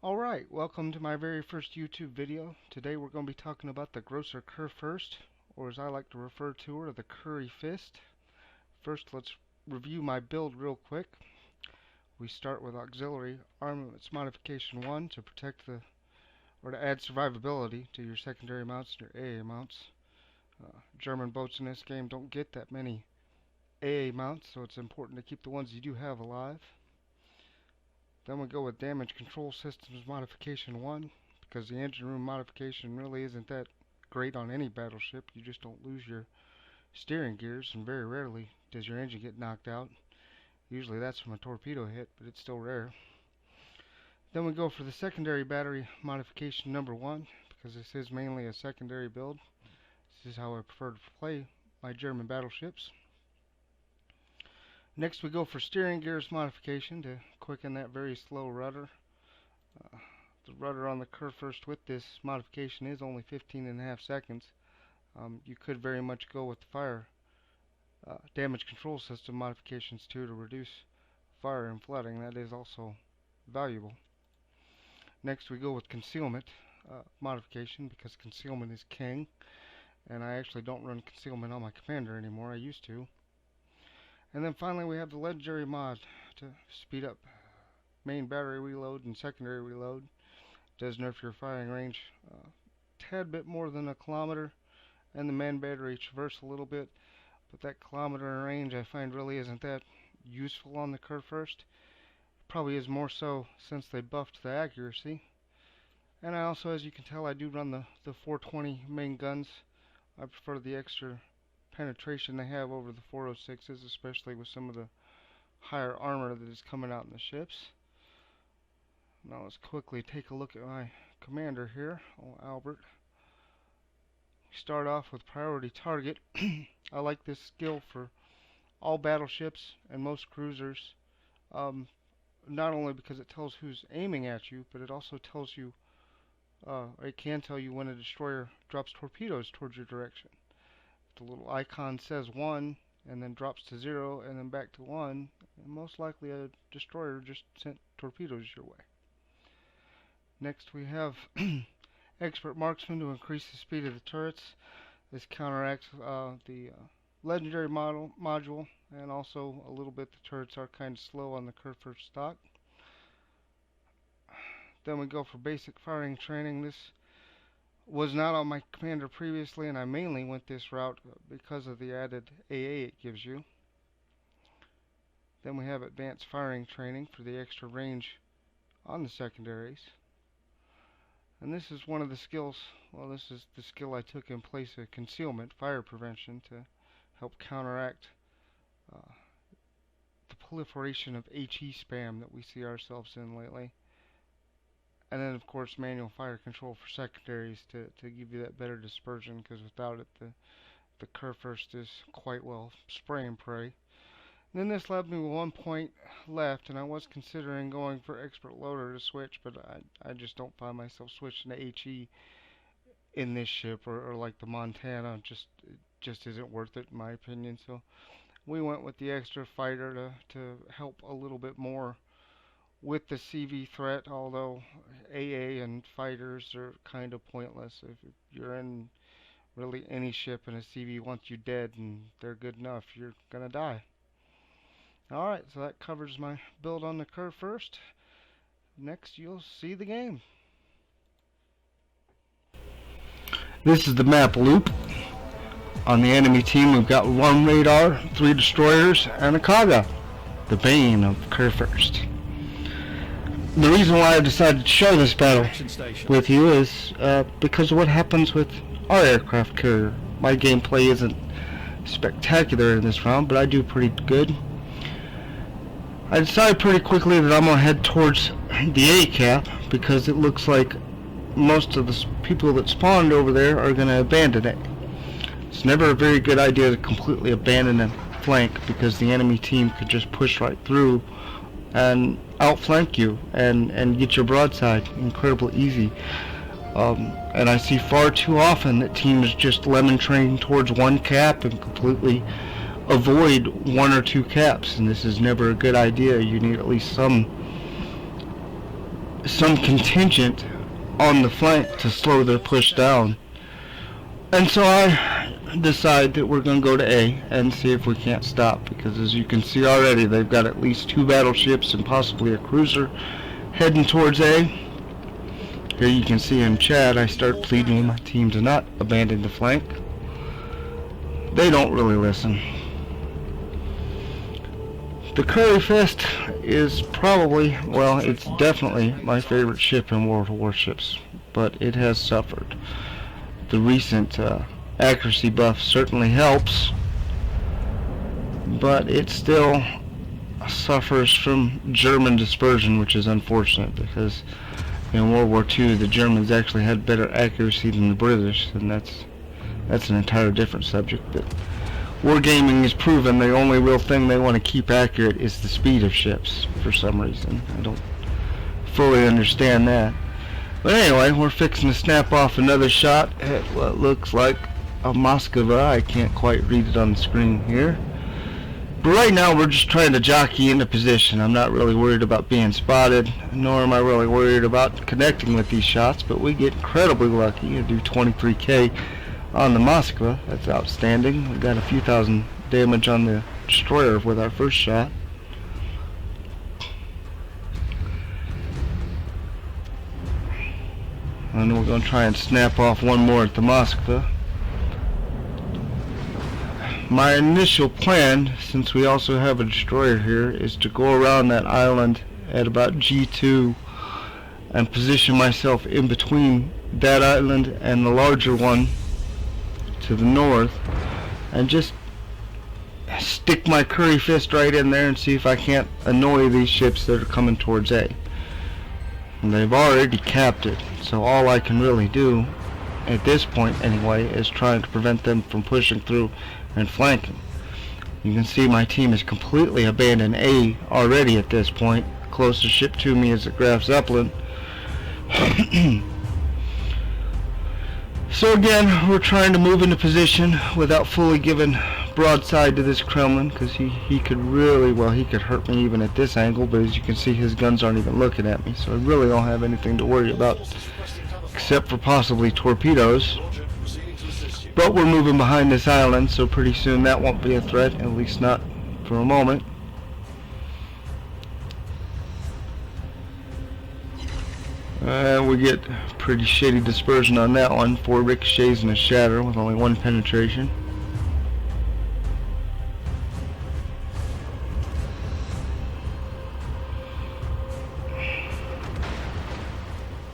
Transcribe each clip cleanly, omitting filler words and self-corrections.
Alright, welcome to my very first YouTube video. Today we're going to be talking about the grosser KurryFist, or as I like to refer to her, the KurryFist. First, let's review my build real quick. We start with Auxiliary Armaments Modification 1 to protect or to add survivability to your secondary mounts and your AA mounts. German boats in this game don't get that many AA mounts, so it's important to keep the ones you do have alive. Then we go with Damage Control Systems Modification 1, because the engine room modification really isn't that great on any battleship. You just don't lose your steering gears, and very rarely does your engine get knocked out. Usually that's from a torpedo hit, but it's still rare. Then we go for the Secondary Battery Modification number 1, because this is mainly a secondary build. This is how I prefer to play my German battleships. Next we go for steering gears modification to quicken that very slow rudder. The rudder on the KurryFist with this modification is only 15.5 seconds. You could very much go with the fire damage control system modifications too to reduce fire and flooding. That is also valuable. Next we go with concealment modification, because concealment is king, and I actually don't run concealment on my commander anymore. I used to. And then finally we have the legendary mod to speed up main battery reload and secondary reload. It does nerf your firing range a tad bit more than a kilometer, and the main battery traverse a little bit, but that kilometer in range I find really isn't that useful on the KurryFist. Probably is more so since they buffed the accuracy. And I also, as you can tell, I do run the 420 main guns. I prefer the extra penetration they have over the 406s, especially with some of the higher armor that is coming out in the ships. Now let's quickly take a look at my commander here, old Albert. Start off with priority target. I like this skill for all battleships and most cruisers, not only because it tells who's aiming at you, but it also tells you, it can tell you when a destroyer drops torpedoes towards your direction. The little icon says 1 and then drops to 0 and then back to 1, and most likely a destroyer just sent torpedoes your way. Next we have Expert Marksman to increase the speed of the turrets. This counteracts the legendary module, and also a little bit the turrets are kind of slow on the KurryFist stock. Then we go for basic firing training. This was not on my commander previously, and I mainly went this route because of the added AA it gives you. Then we have advanced firing training for the extra range on the secondaries. And this is one of the skills, well, this is the skill I took in place of concealment, fire prevention, to help counteract the proliferation of HE spam that we see ourselves in lately. And then of course manual fire control for secondaries to give you that better dispersion, because without it the KurryFist is quite well spray and pray. And then this left me with 1 point left, and I was considering going for expert loader to switch, but I just don't find myself switching to HE in this ship, or like the Montana. It just isn't worth it in my opinion. So we went with the extra fighter to help a little bit more with the CV threat, although AA and fighters are kind of pointless. If you're in really any ship and a CV wants you dead and they're good enough, you're gonna die. Alright, so that covers my build on the KurryFist. Next you'll see the game. This is the map loop. On the enemy team we've got 1 radar, 3 destroyers, and a Kaga, the bane of KurryFist. The reason why I decided to show this battle with you is because of what happens with our aircraft carrier. My gameplay isn't spectacular in this round, but I do pretty good. I decided pretty quickly that I'm going to head towards the A cap, because it looks like most of the people that spawned over there are going to abandon it. It's never a very good idea to completely abandon a flank, because the enemy team could just push right through and outflank you and get your broadside incredibly easy. And I see far too often that teams just lemon train towards 1 cap and completely avoid 1 or 2 caps, and this is never a good idea. You need at least some some contingent on the flank to slow their push down. And so I decide that we're going to go to A and see if we can't stop, because as you can see already, they've got at least 2 battleships and possibly a cruiser heading towards A. Here you can see in chat I start pleading with my team to not abandon the flank. They don't really listen. The KurryFist is probably, well, it's definitely my favorite ship in World of Warships, but it has suffered. The recent accuracy buff certainly helps, but it still suffers from German dispersion, which is unfortunate, because in World War II the Germans actually had better accuracy than the British, and that's an entirely different subject. But wargaming has proven the only real thing they want to keep accurate is the speed of ships for some reason. I don't fully understand that. But anyway, we're fixing to snap off another shot at what looks like a Moskva. I can't quite read it on the screen here. But right now we're just trying to jockey into position. I'm not really worried about being spotted, nor am I really worried about connecting with these shots, but we get incredibly lucky to do 23k on the Moskva. That's outstanding. We got a few thousand damage on the destroyer with our first shot. And we're going to try and snap off one more at the Moskva. My initial plan, since we also have a destroyer here, is to go around that island at about G2 and position myself in between that island and the larger one to the north, and just stick my KurryFist right in there and see if I can't annoy these ships that are coming towards A. And they've already capped it, so all I can really do at this point anyway is trying to prevent them from pushing through and flanking. You can see my team has completely abandoned A already at this point. The closest ship to me is the Graf Zeppelin. So again, we're trying to move into position without fully giving broadside to this Kremlin, because he could really, well, he could hurt me even at this angle, but as you can see his guns aren't even looking at me, so I really don't have anything to worry about except for possibly torpedoes. But we're moving behind this island, so pretty soon that won't be a threat, at least not for a moment. We get pretty shitty dispersion on that one. 4 ricochets and a shatter with only 1 penetration.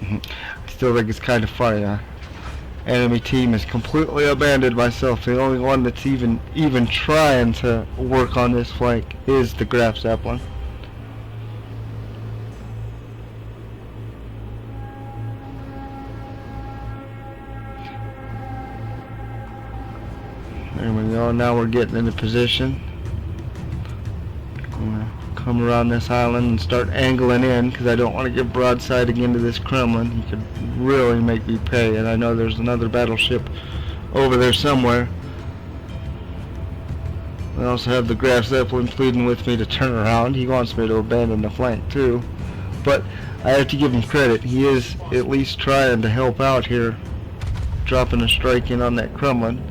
I still think it's kind of funny. Enemy team is completely abandoned myself. The only one that's even trying to work on this flank is the Graf Zeppelin. There we go. Now we're getting into position. I'm gonna come around this island and start angling in, because I don't want to give broadside again to this Kremlin. He could really make me pay, and I know there's another battleship over there somewhere. I also have the Graf Zeppelin pleading with me to turn around. He wants me to abandon the flank too, but I have to give him credit. He is at least trying to help out here, dropping a strike in on that Kremlin.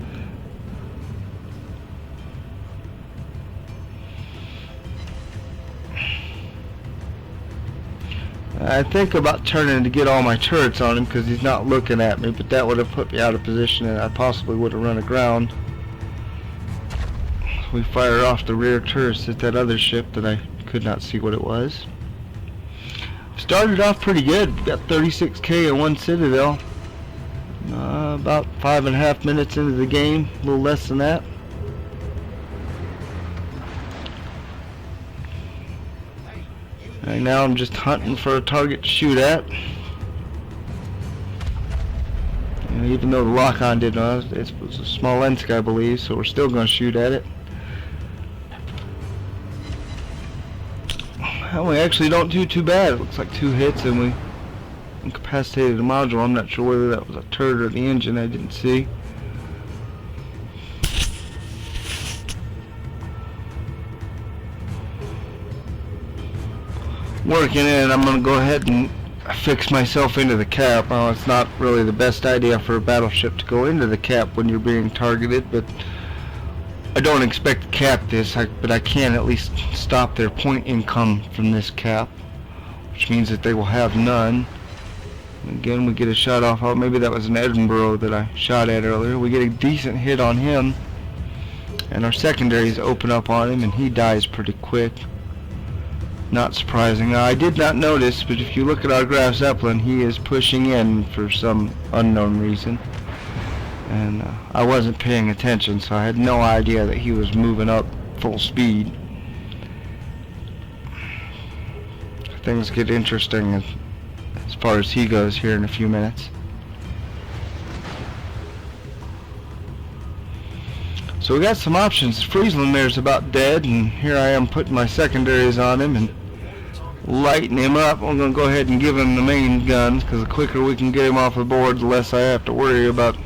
I think about turning to get all my turrets on him, because he's not looking at me, but that would have put me out of position and I possibly would have run aground. We fired off the rear turrets at that other ship that I could not see what it was. Started off pretty good. Got 36k in 1 citadel. About 5.5 minutes into the game, a little less than that. Right now I'm just hunting for a target to shoot at. And even though the lock-on didn't know, it was a Smolensk, I believe, so we're still going to shoot at it. Well, we actually don't do too bad. It looks like 2 hits and we incapacitated the module. I'm not sure whether that was a turret or the engine. I didn't see. Working in, I'm going to go ahead and fix myself into the cap. Well, it's not really the best idea for a battleship to go into the cap when you're being targeted, but I don't expect to cap this, but I can at least stop their point income from this cap, which means that they will have none. Again, we get a shot off. Oh, maybe that was an Edinburgh that I shot at earlier. We get a decent hit on him, and our secondaries open up on him, and he dies pretty quick. Not surprising. Now, I did not notice, but if you look at our Graf Zeppelin, he is pushing in for some unknown reason. And I wasn't paying attention, so I had no idea that he was moving up full speed. Things get interesting as far as he goes here in a few minutes. So we got some options. Friesland there's about dead, and here I am putting my secondaries on him and lighting him up. I'm going to go ahead and give him the main guns, because the quicker we can get him off the board, the less I have to worry about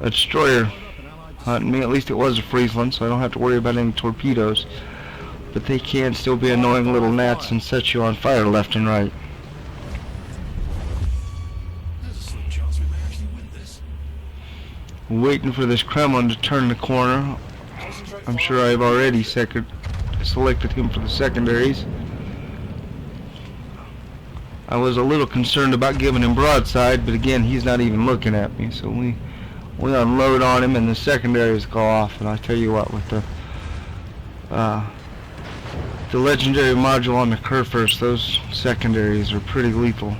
a destroyer hunting me. At least it was a Friesland, so I don't have to worry about any torpedoes. But they can still be annoying little gnats and set you on fire left and right. Waiting for this Kremlin to turn the corner. I'm sure I've already selected him for the secondaries. I was a little concerned about giving him broadside, but again, he's not even looking at me, so we unload on him and the secondaries go off. And I tell you what, with the legendary module on the KurryFist, those secondaries are pretty lethal.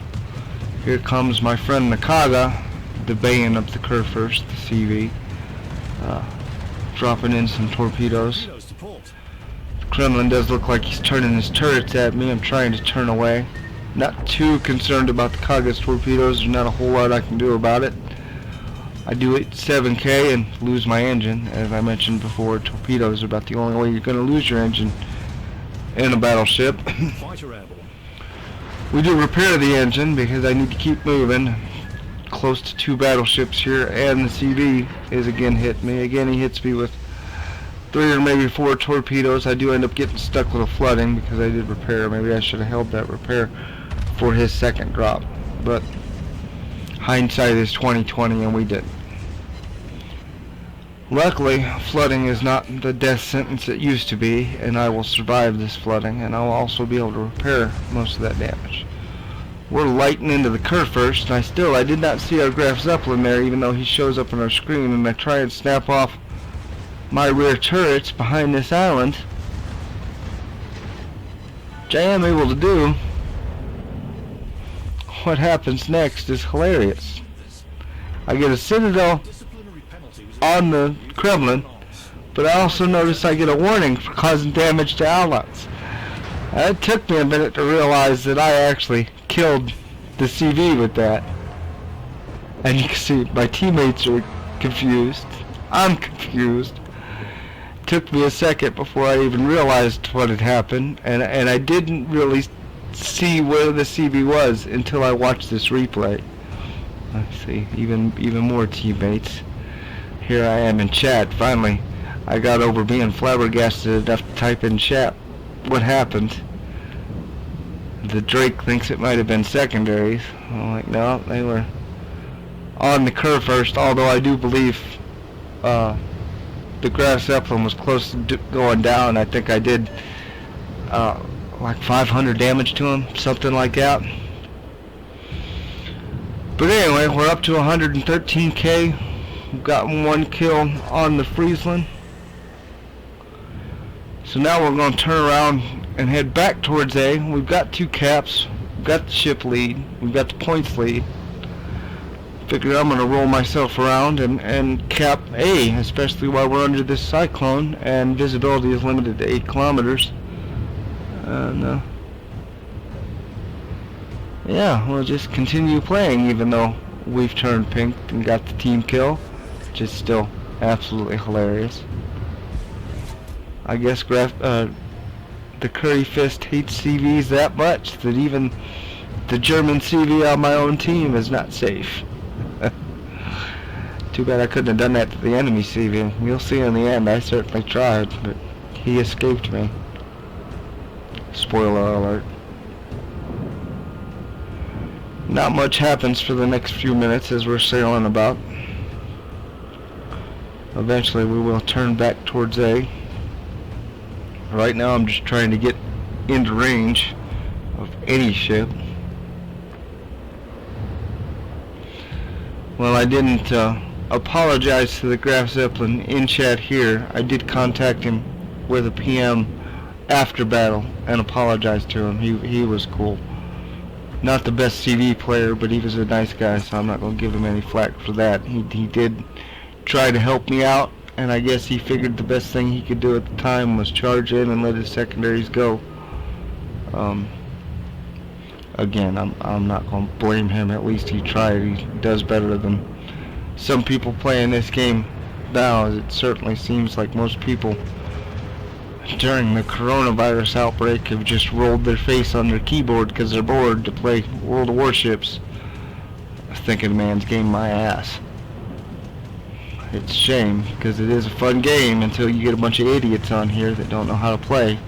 Here comes my friend Nakaga, the baying of the KurryFist, the CV, dropping in some torpedoes. The Kremlin does look like he's turning his turrets at me. I'm trying to turn away. Not too concerned about the Kaga's torpedoes. There's not a whole lot I can do about it. I do it 7K and lose my engine. As I mentioned before, torpedoes are about the only way you're going to lose your engine in a battleship. We do repair the engine because I need to keep moving. Close to 2 battleships here, and the CV is again hitting me. Again, he hits me with 3 or maybe 4 torpedoes. I do end up getting stuck with a flooding because I did repair. Maybe I should have held that repair for his second drop, but hindsight is 20/20, and we didn't. Luckily, flooding is not the death sentence it used to be, and I will survive this flooding, and I'll also be able to repair most of that damage. We're lighting into the KurryFist, and I did not see our Graf Zeppelin there, even though he shows up on our screen, and I try and snap off my rear turrets behind this island, which I am able to do. What happens next is hilarious. I get a Citadel on the Kremlin, but I also notice I get a warning for causing damage to allies. It took me a minute to realize that I actually killed the CV with that. And you can see my teammates are confused. I'm confused. It took me a second before I even realized what had happened, and I didn't really see where the CV was until I watched this replay. Let's see, even more teammates. Here I am in chat. Finally, I got over being flabbergasted enough to type in chat what happened. The Drake thinks it might have been secondaries. I'm like, no, they were on the KurryFist, although I do believe the Graf Zeppelin was close to going down. I think I did like 500 damage to him, something like that. But anyway, we're up to 113K. We've got 1 kill on the Friesland. So now we're going to turn around and head back towards A. We've got 2 caps. We've got the ship lead. We've got the points lead. Figured I'm going to roll myself around and cap A, especially while we're under this cyclone and visibility is limited to 8 kilometers. And yeah, we'll just continue playing even though we've turned pink and got the team kill, which is still absolutely hilarious. I guess the KurryFist hates CVs that much that even the German CV on my own team is not safe. Too bad I couldn't have done that to the enemy CV. You'll see in the end, I certainly tried, but he escaped me. Spoiler alert. Not much happens for the next few minutes as we're sailing about. Eventually we will turn back towards A. Right now I'm just trying to get into range of any ship. Well, I didn't apologize to the Graf Zeppelin in chat here. I did contact him with a PM after battle and apologize to him. He was cool. Not the best CD player, but he was a nice guy, so I'm not going to give him any flack for that. He did try to help me out, and I guess he figured the best thing he could do at the time was charge in and let his secondaries go. Again, I'm not going to blame him. At least he tried. He does better than some people playing this game now. It certainly seems like most people during the coronavirus outbreak have just rolled their face on their keyboard because they're bored to play World of Warships. Thinking the man's game my ass. It's a shame because it is a fun game until you get a bunch of idiots on here that don't know how to play.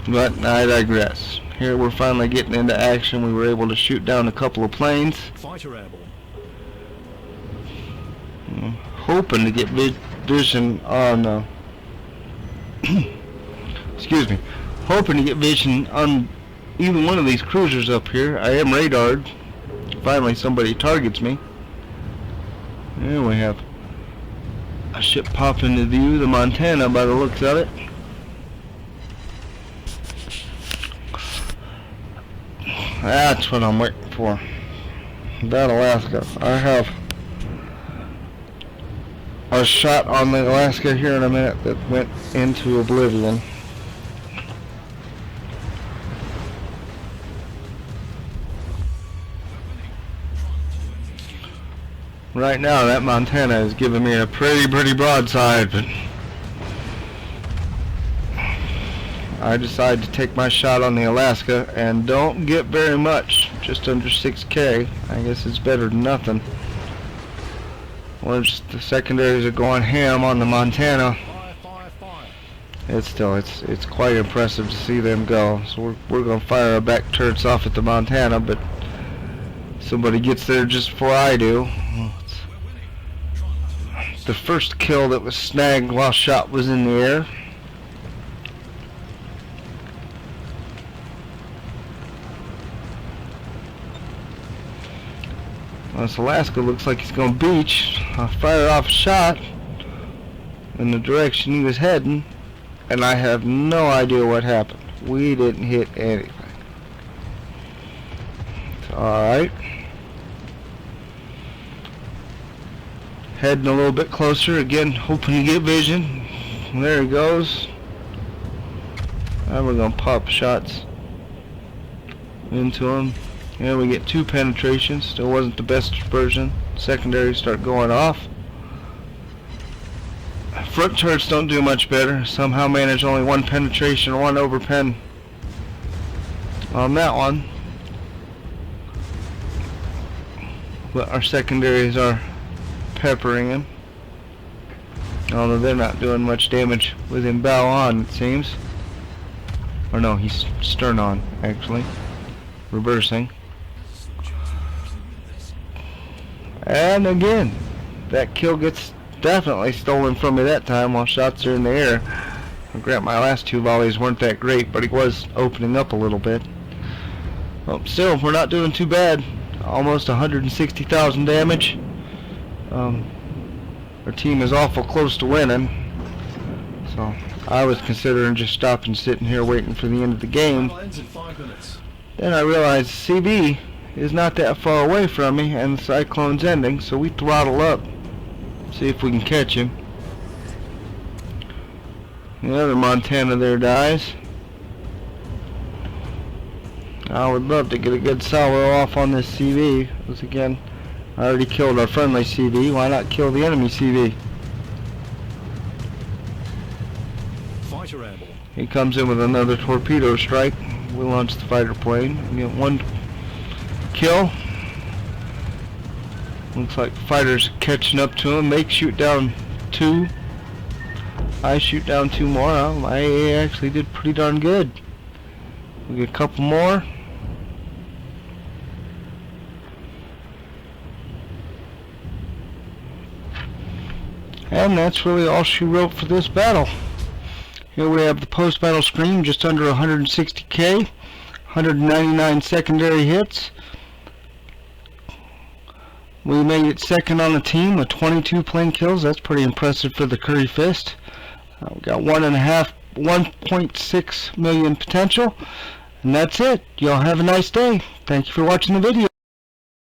But I digress. Here we're finally getting into action. We were able to shoot down a couple of planes. Fighter airborne. Hoping to get vision on excuse me, hoping to get vision on even one of these cruisers up here. I am radared. Finally somebody targets me. There we have a ship pop into view, the Montana by the looks of it. That's what I'm waiting for. That Alaska. I have a shot on the Alaska here in a minute that went into oblivion. Right now that Montana is giving me a pretty broadside, but I decided to take my shot on the Alaska and don't get very much, just under 6K. I guess it's better than nothing. Once the secondaries are going ham on the Montana, it's quite impressive to see them go. So we're going to fire our back turrets off at the Montana, but somebody gets there just before I do. The first kill that was snagged while shot was in the air. This Alaska looks like he's going to beach. I fired off a shot in the direction he was heading, and I have no idea what happened. We didn't hit anything. It's alright. Heading a little bit closer, again hoping to get vision. There he goes. Now we're going to pop shots into him. Yeah, we get 2 penetrations. Still wasn't the best dispersion. Secondaries start going off. Front turrets don't do much better. Somehow manage only 1 penetration or 1 overpen on that one. But our secondaries are peppering him. Although they're not doing much damage with him bow on, it seems. Or no, he's stern on, actually. Reversing. And again, that kill gets definitely stolen from me that time while shots are in the air. I grant my last 2 volleys weren't that great, but he was opening up a little bit. Well, still, we're not doing too bad. Almost 160,000 damage. Our team is awful close to winning. So I was considering just stopping, sitting here waiting for the end of the game. Then I realized CB is not that far away from me and the cyclone's ending, so we throttle up, see if we can catch him. The other Montana there dies. I would love to get a good salvo off on this CV, because again, I already killed our friendly CV, why not kill the enemy CV? Fighter airborne. He comes in with another torpedo strike. We launch the fighter plane and get 1 kill. Looks like fighters catching up to him. They shoot down 2. I shoot down 2 more. My AA actually did pretty darn good. We get a couple more. And that's really all she wrote for this battle. Here we have the post-battle screen, just under 160k, 199 secondary hits. We made it second on the team with 22 plane kills. That's pretty impressive for the KurryFist. We got 1.6 million potential. And that's it. Y'all have a nice day. Thank you for watching the video.